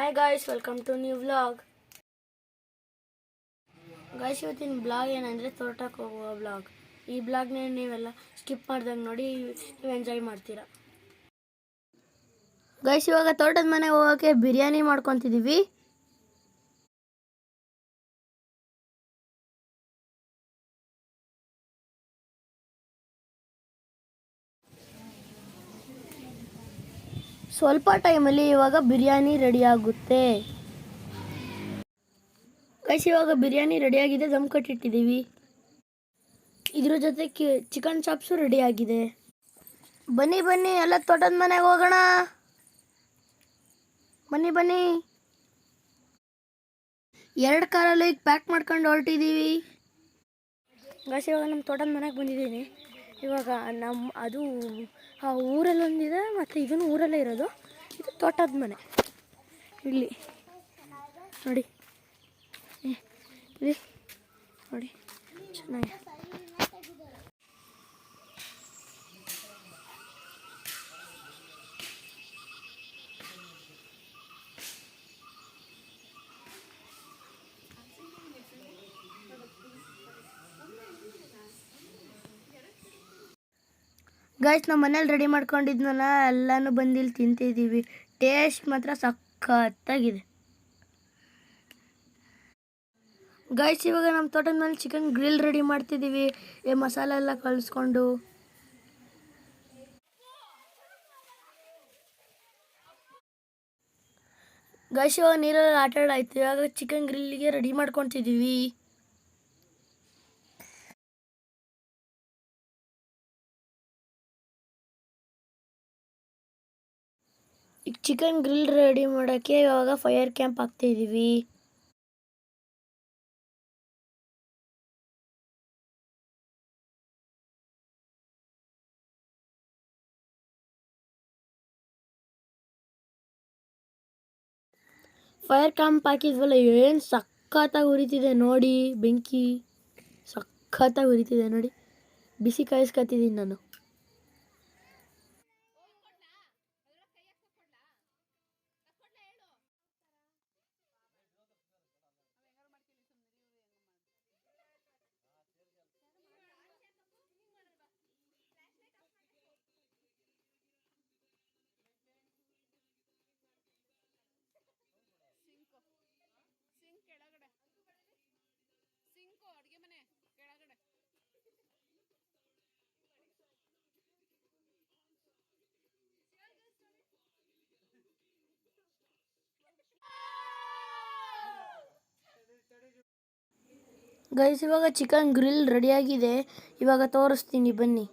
Hi guys, welcome to new vlog. Guys, ಇವತ್ತಿನ blog ಏನಂದರೆ ತೋಟಕ್ಕೆ ಹೋಗುವ ಬ್ಲಾಗ್. ಈ ಬ್ಲಾಗ್ನ ನೀವೆಲ್ಲ ಸ್ಕಿಪ್ ಮಾಡ್ದಂಗೆ ನೋಡಿ, ನೀವು ಎಂಜಾಯ್ ಮಾಡ್ತೀರಾ. ಗಾಯ್ಸ್, ಇವಾಗ ತೋಟದ ಮನೆಗೆ ಹೋಗೋಕ್ಕೆ ಬಿರಿಯಾನಿ ಮಾಡ್ಕೊತಿದ್ದೀವಿ. ಸ್ವಲ್ಪ ಟೈಮಲ್ಲಿ ಇವಾಗ ಬಿರಿಯಾನಿ ರೆಡಿ ಆಗುತ್ತೆ. ಗೈಸ್, ಇವಾಗ ಬಿರಿಯಾನಿ ರೆಡಿಯಾಗಿದೆ, ದಮ್ ಕಟ್ಟಿಟ್ಟಿದ್ದೀವಿ. ಇದ್ರ ಜೊತೆ ಚಿಕನ್ ಚಾಪ್ಸು ರೆಡಿಯಾಗಿದೆ. ಬನ್ನಿ ಬನ್ನಿ, ಎಲ್ಲ ತೋಟದ ಮನೆಗೆ ಹೋಗೋಣ. ಬನ್ನಿ ಬನ್ನಿ. 2 ಕಾರಲ್ಲಿ ಈಗ ಪ್ಯಾಕ್ ಮಾಡ್ಕೊಂಡು ಹೊರಟಿದ್ದೀವಿ. ಗೈಸ್, ಇವಾಗ ನಮ್ಮ ತೋಟದ ಮನೆಗೆ ಬಂದಿದ್ದೀನಿ. ಇವಾಗ ಅದು ಆ ಊರಲ್ಲಿ ಒಂದಿದೆ, ಮತ್ತು ಇದನ್ನು ಊರಲ್ಲೇ ಇರೋದು. ಇದು ತೋಟದ ಮನೆ. ಇಲ್ಲಿ ನೋಡಿ, ಇಲ್ಲಿ ನೋಡಿ, ಚೆನ್ನಾಗಿ. ಗೈಸ್, ನಮ್ಮ ಮನೇಲಿ ರೆಡಿ ಮಾಡ್ಕೊಂಡಿದ್ನಲ್ಲ, ಎಲ್ಲನೂ ಬಂದಿಲ್ಲಿ ತಿಂತಿದ್ದೀವಿ. ಟೇಸ್ಟ್ ಮಾತ್ರ ಸಖತ್ತಾಗಿದೆ. ಗೈಸ್, ಇವಾಗ ನಮ್ಮ ತೋಟದ ಮೇಲೆ ಚಿಕನ್ ಗ್ರಿಲ್ ರೆಡಿ ಮಾಡ್ತಿದ್ದೀವಿ, ಮಸಾಲೆ ಎಲ್ಲ ಕಲಿಸ್ಕೊಂಡು. ಗೈಸ್, ಇವಾಗ ನೀರೆಲ್ಲ ಆಟ ಆಡಾಯ್ತು. ಇವಾಗ ಚಿಕನ್ ಗ್ರಿಲ್ಗೆ ರೆಡಿ ಮಾಡ್ಕೊತಿದ್ದೀವಿ. ಈಗ ಚಿಕನ್ ಗ್ರಿಲ್ ರೆಡಿ ಮಾಡೋಕ್ಕೆ ಇವಾಗ ಫೈರ್ ಕ್ಯಾಂಪ್ ಹಾಕ್ತಾಯಿದ್ದೀವಿ. ಫೈರ್ ಕ್ಯಾಂಪ್ ಹಾಕಿದ್ವಲ್ಲ, ಏನು ಸಖತ್ತಾಗಿ ಉರಿತಿದೆ ನೋಡಿ. ಬೆಂಕಿ ಸಖತ್ತಾಗಿ ಉರಿತಿದೆ ನೋಡಿ. ಬಿಸಿ ಕಾಯಿಸ್ಕೊತಿದ್ದೀನಿ ನಾನು. ಗೈಸ್, ಇವಾಗ ಚಿಕನ್ ಗ್ರಿಲ್ ರೆಡಿಯಾಗಿದೆ. ಇವಾಗ ತೋರಿಸ್ತೀನಿ ಬನ್ನಿ.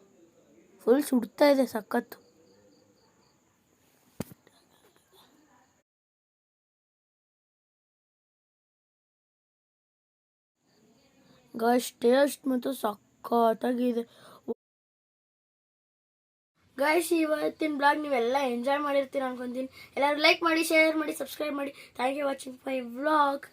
ಫುಲ್ ಸುಡ್ತಾ ಇದೆ, ಸಖತ್ತು. ಗೈಸ್, ಟೇಸ್ಟ್ ಮತ್ತು ಸಖತ್ತಾಗಿದೆ. ಗೈಸ್, ಇವತ್ತಿನ ಬ್ಲಾಗ್ ನೀವೆಲ್ಲ ಎಂಜಾಯ್ ಮಾಡಿರ್ತೀರ ಅನ್ಕೊಂತೀನಿ. ಎಲ್ಲರೂ ಲೈಕ್ ಮಾಡಿ, ಶೇರ್ ಮಾಡಿ, ಸಬ್ಸ್ಕ್ರೈಬ್ ಮಾಡಿ. Thank you watching my vlog.